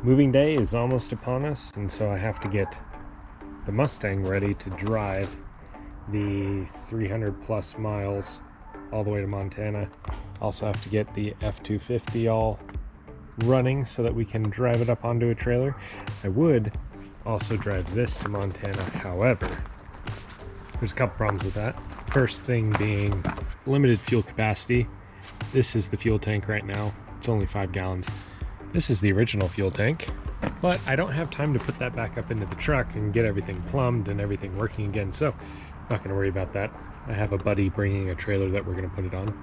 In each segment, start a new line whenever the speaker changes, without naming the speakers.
Moving day is almost upon us, and so I have to get the Mustang ready to drive the 300 plus miles all the way to Montana. Also have to get the F-250 all running so that we can drive it up onto a trailer. I would also drive this to Montana, however, there's a couple problems with that. First thing being limited fuel capacity. This is the fuel tank right now. It's only 5 gallons. This is the original fuel tank, but I don't have time to put that back up into the truck and get everything plumbed and everything working again, so I'm not going to worry about that. I have a buddy bringing a trailer that we're going to put it on.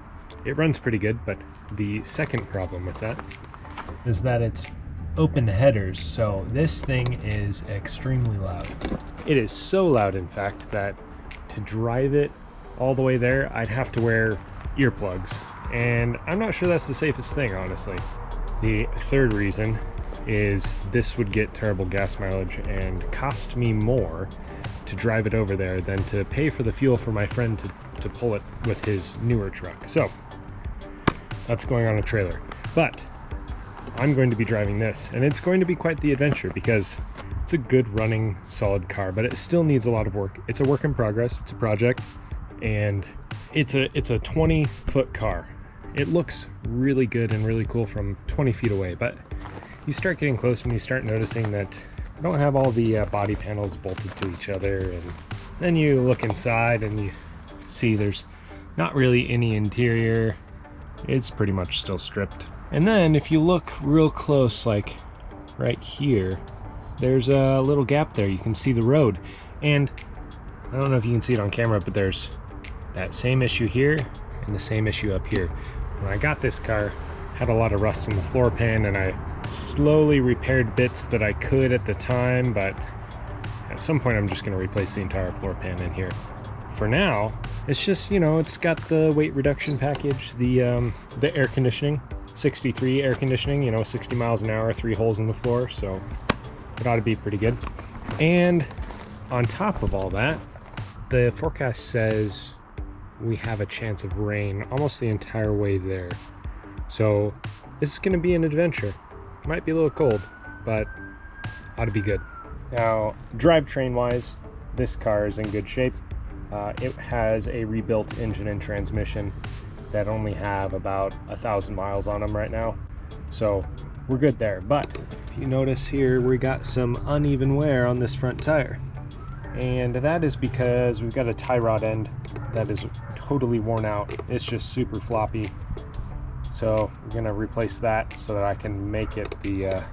It runs pretty good, but the second problem with that is that it's open headers, so this thing is extremely loud. It is so loud, in fact, that to drive it all the way there, I'd have to wear earplugs, and I'm not sure that's the safest thing, honestly. The third reason is this would get terrible gas mileage and cost me more to drive it over there than to pay for the fuel for my friend to pull it with his newer truck. So that's going on a trailer. But I'm going to be driving this, and it's going to be quite the adventure because it's a good running, solid car, but it still needs a lot of work. It's a work in progress, it's a project, and it's a 20-foot car. It looks really good and really cool from 20 feet away, but you start getting closer and you start noticing that I don't have all the body panels bolted to each other, and then you look inside and you see there's not really any interior. It's pretty much still stripped. And then if you look real close, like right here, there's a little gap there. You can see the road, and I don't know if you can see it on camera, but there's that same issue here and the same issue up here. When I got this car, had a lot of rust in the floor pan, and I slowly repaired bits that I could at the time, but at some point I'm just going to replace the entire floor pan in here. For now, it's just, you know, it's got the weight reduction package, the air conditioning, 63 air conditioning, you know, 60 miles an hour, 3 holes in the floor, so it ought to be pretty good. And on top of all that, the forecast says we have a chance of rain almost the entire way there. So this is going to be an adventure. Might be a little cold, but ought to be good. Now, drivetrain wise, this car is in good shape. It has a rebuilt engine and transmission that only have about 1,000 miles on them right now. So we're good there. But if you notice here, we got some uneven wear on this front tire. And that is because we've got a tie rod end that is totally worn out. It's just super floppy. So we're gonna replace that so that I can make it the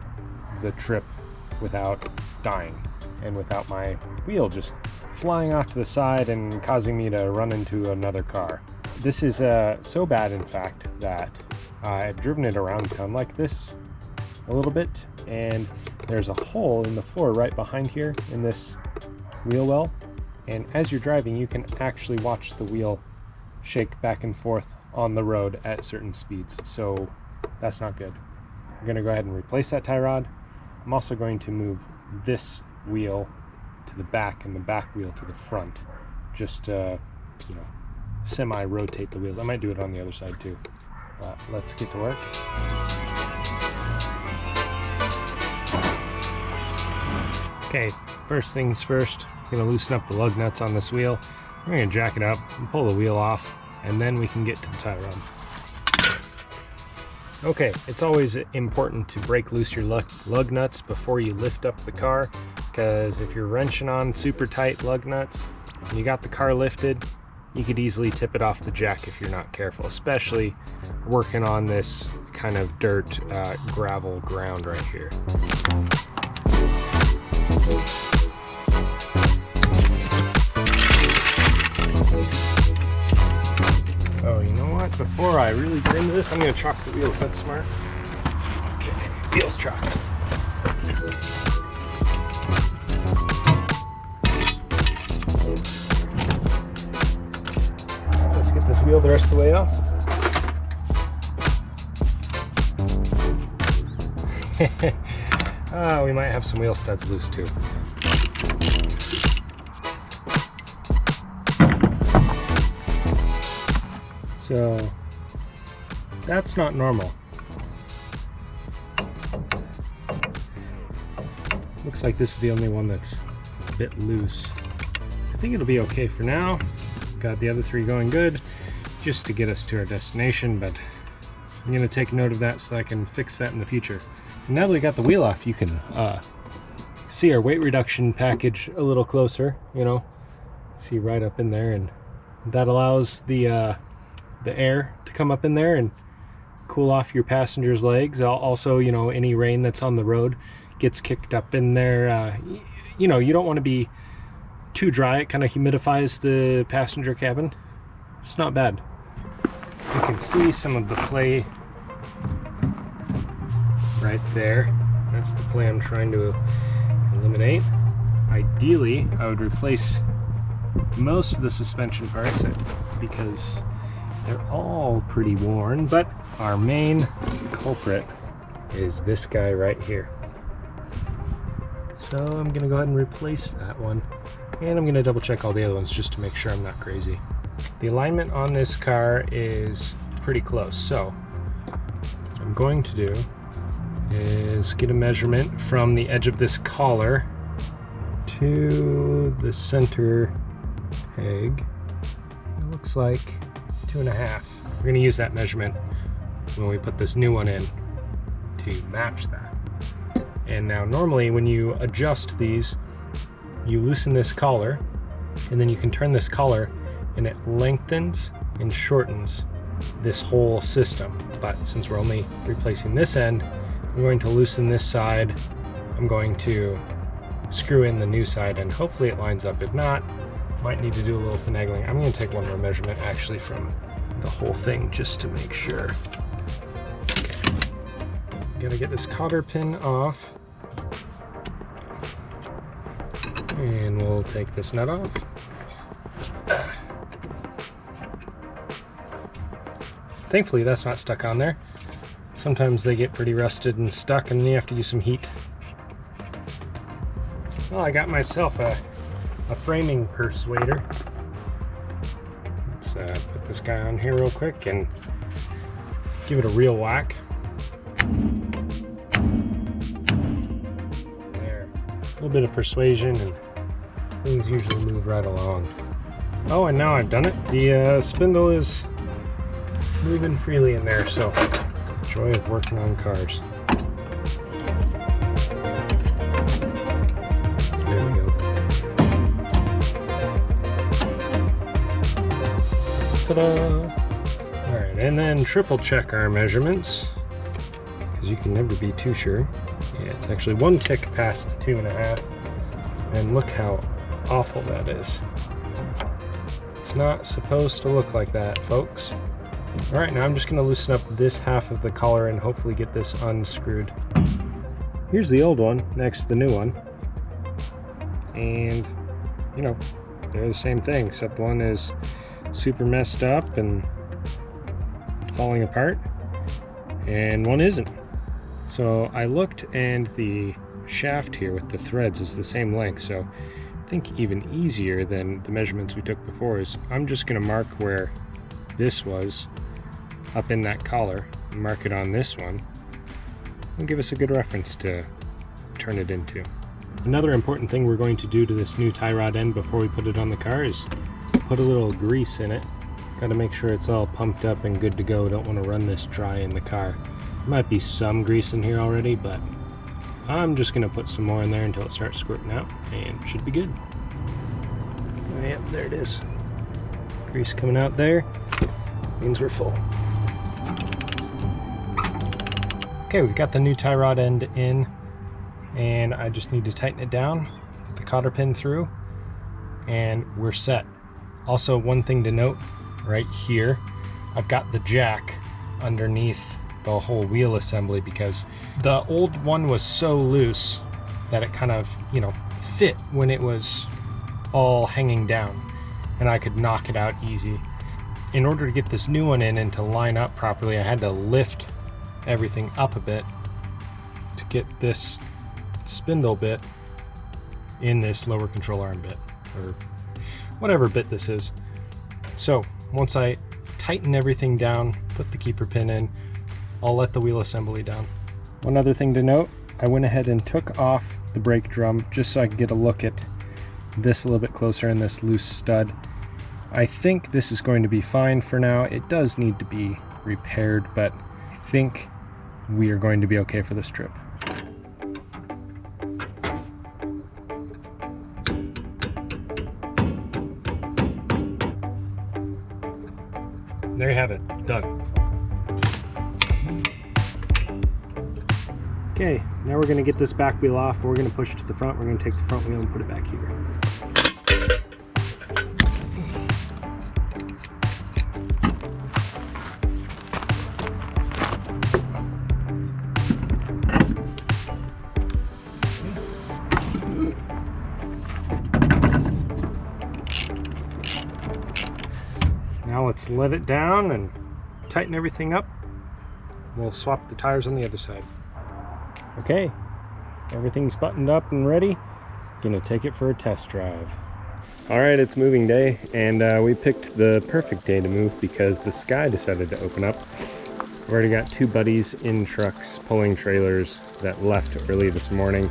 trip without dying and without my wheel just flying off to the side and causing me to run into another car. This is so bad, in fact, that I've driven it around town like this a little bit, and there's a hole in the floor right behind here in this wheel well, and as you're driving you can actually watch the wheel shake back and forth on the road at certain speeds, so that's not good. I'm going to go ahead and replace that tie rod. I'm also going to move this wheel to the back and the back wheel to the front, just you know, semi-rotate the wheels. I might do it on the other side too, but let's get to work. Okay, first things first, I'm going to loosen up the lug nuts on this wheel. I'm going to jack it up and pull the wheel off, and then we can get to the tie rod. Okay, it's always important to break loose your lug nuts before you lift up the car, because if you're wrenching on super tight lug nuts and you got the car lifted, you could easily tip it off the jack if you're not careful, especially working on this kind of dirt gravel ground right here. Oh, you know what? Before I really get into this, I'm going to chalk the wheels. That's smart. Okay, wheels chalked. Let's get this wheel the rest of the way off. We might have some wheel studs loose too. So that's not normal. Looks like this is the only one that's a bit loose. I think it'll be okay for now. Got the other three going good, just to get us to our destination, but I'm gonna take note of that so I can fix that in the future. So now that we got the wheel off, you can see our weight reduction package a little closer, you know, see right up in there, and that allows the air to come up in there and cool off your passengers' legs. Also, you know, any rain that's on the road gets kicked up in there. You know, you don't want to be too dry. It kind of humidifies the passenger cabin. It's not bad. You can see some of the play right there. That's the play I'm trying to eliminate. Ideally, I would replace most of the suspension parts because they're all pretty worn, but our main culprit is this guy right here. So I'm gonna go ahead and replace that one, and I'm gonna double check all the other ones just to make sure I'm not crazy. The alignment on this car is pretty close, so what I'm going to do is get a measurement from the edge of this collar to the center peg. It looks like 2.5. We're going to use that measurement when we put this new one in to match that. And now normally when you adjust these, you loosen this collar, and then you can turn this collar and it lengthens and shortens this whole system. But since we're only replacing this end, I'm going to loosen this side. I'm going to screw in the new side, and hopefully it lines up. If not, might need to do a little finagling. I'm going to take one more measurement actually from the whole thing just to make sure. Okay. Gotta get this cotter pin off, and we'll take this nut off. Thankfully that's not stuck on there. Sometimes they get pretty rusted and stuck, and then you have to use some heat. Well, I got myself a framing persuader. Let's put this guy on here real quick and give it a real whack. There. A little bit of persuasion and things usually move right along. Oh, and now I've done it. The spindle is moving freely in there, so joy of working on cars. There we go. Ta-da! Alright, and then triple check our measurements, because you can never be too sure. Yeah, it's actually 1 tick past 2.5, and look how awful that is. It's not supposed to look like that, folks. Alright, now I'm just going to loosen up this half of the collar and hopefully get this unscrewed. Here's the old one next to the new one. And, you know, they're the same thing, except one is super messed up and falling apart, and one isn't. So I looked, and the shaft here with the threads is the same length, so I think even easier than the measurements we took before is I'm just going to mark where this was up in that collar, and mark it on this one, and give us a good reference to turn it into. Another important thing we're going to do to this new tie rod end before we put it on the car is put a little grease in it. Got to make sure it's all pumped up and good to go. Don't want to run this dry in the car. There might be some grease in here already, but I'm just going to put some more in there until it starts squirting out, and it should be good. Oh, yep, there it is. Grease coming out there means we're full. Okay, we've got the new tie rod end in, and I just need to tighten it down, put the cotter pin through, and we're set. Also, one thing to note right here, I've got the jack underneath the whole wheel assembly because the old one was so loose that it kind of, you know, fit when it was all hanging down, and I could knock it out easy. In order to get this new one in and to line up properly, I had to lift everything up a bit to get this spindle bit in this lower control arm bit, or whatever bit this is. So once I tighten everything down, put the keeper pin in, I'll let the wheel assembly down. One other thing to note, I went ahead and took off the brake drum just so I could get a look at this a little bit closer and this loose stud. I think this is going to be fine for now. It does need to be repaired, but I think we are going to be okay for this trip. There you have it, done. Okay, now we're going to get this back wheel off. We're going to push it to the front. We're going to take the front wheel and put it back here. Now let's let it down and tighten everything up. We'll swap the tires on the other side. Okay, everything's buttoned up and ready. Gonna take it for a test drive. All right, it's moving day, and we picked the perfect day to move because the sky decided to open up. I've already got two buddies in trucks pulling trailers that left early this morning.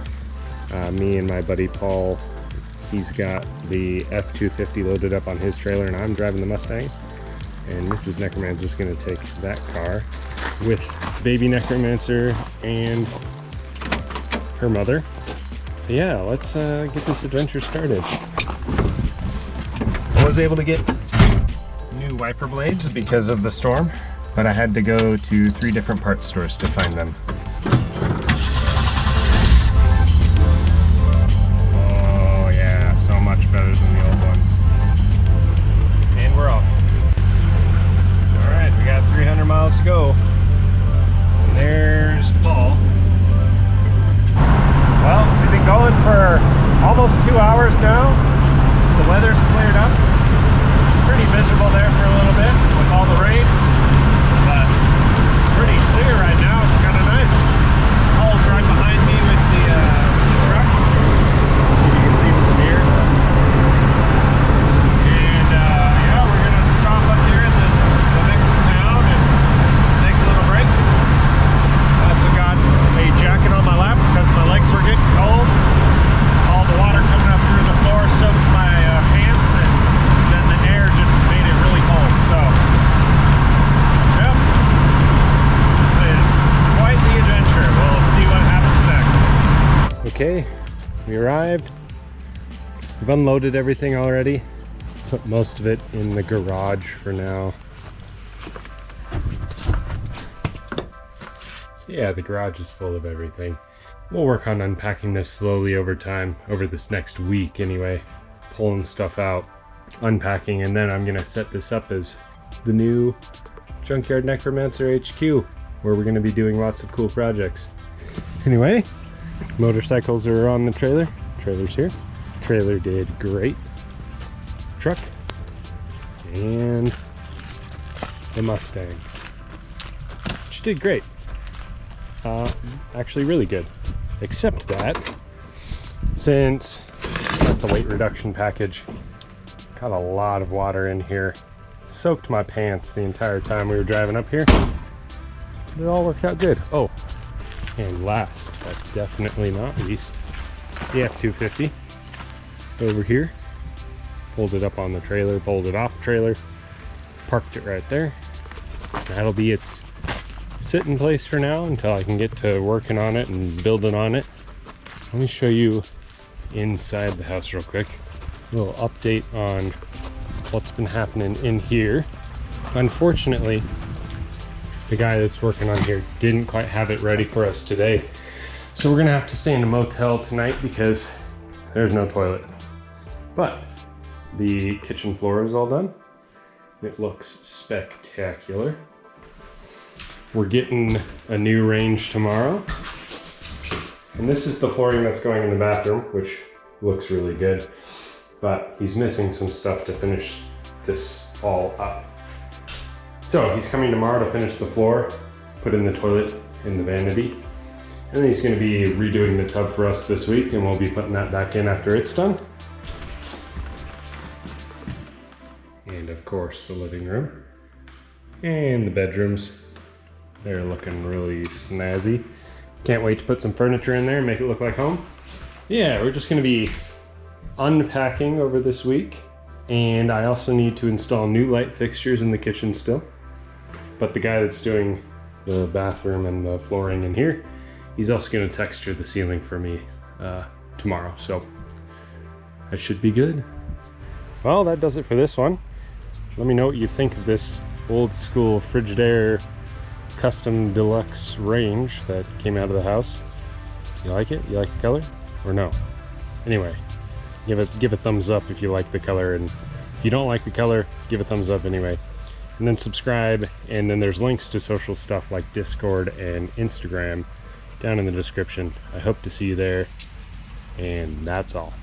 Me and my buddy Paul, he's got the F-250 loaded up on his trailer, and I'm driving the Mustang. And Mrs. Necromancer's gonna take that car with baby Necromancer and her mother. But yeah, let's get this adventure started. I was able to get new wiper blades because of the storm, but I had to go to 3 different parts stores to find them. Oh yeah, so much better than the old ones. And we're off. All right, we got 300 miles to go. And there's Paul. Well, we've been going for almost 2 hours now. The weather's cleared up. It's pretty miserable there for a little bit with all the rain, but it's pretty clear right now. It's kind of nice. Paul's right behind me with the truck. You can see from here. And yeah, we're gonna stop up here in the next town and take a little break. Also got a jacket on my lap because my legs were getting cold. All the water coming up through the floor soaked my pants, and then the air just made it really cold. So, yep, this is quite the adventure. We'll see what happens next. Okay, we arrived. We've unloaded everything already. Put most of it in the garage for now. So yeah, the garage is full of everything. We'll work on unpacking this slowly over time, over this next week anyway. Pulling stuff out, unpacking, and then I'm gonna set this up as the new Junkyard Necromancer HQ, where we're gonna be doing lots of cool projects. Anyway, motorcycles are on the trailer. Trailer's here. Trailer did great. Truck. And the Mustang. She did great. Actually really good. Except that, since got the weight reduction package, got a lot of water in here. Soaked my pants the entire time we were driving up here. It all worked out good. Oh, and last but definitely not least, the F-250 over here. Pulled it up on the trailer, pulled it off the trailer, parked it right there. That'll be its sit-in place for now until I can get to working on it and building on it. Let me show you inside the house real quick. A little update on what's been happening in here. Unfortunately, the guy that's working on here didn't quite have it ready for us today. So we're gonna have to stay in a motel tonight because there's no toilet. But the kitchen floor is all done. It looks spectacular. We're getting a new range tomorrow. And this is the flooring that's going in the bathroom, which looks really good. But he's missing some stuff to finish this all up. So he's coming tomorrow to finish the floor, put in the toilet in the vanity. And then he's gonna be redoing the tub for us this week, and we'll be putting that back in after it's done. And of course, the living room and the bedrooms. They're looking really snazzy. Can't wait to put some furniture in there and make it look like home. Yeah, we're just gonna be unpacking over this week. And I also need to install new light fixtures in the kitchen still. But the guy that's doing the bathroom and the flooring in here, he's also gonna texture the ceiling for me tomorrow. So that should be good. Well, that does it for this one. Let me know what you think of this old school Frigidaire custom deluxe range that came out of the house. You like it? You like the color or no? Anyway, give a thumbs up if you like the color, and if you don't like the color, give a thumbs up anyway. And then subscribe, and then there's links to social stuff like Discord and Instagram down in the description. I hope to see you there, and that's all.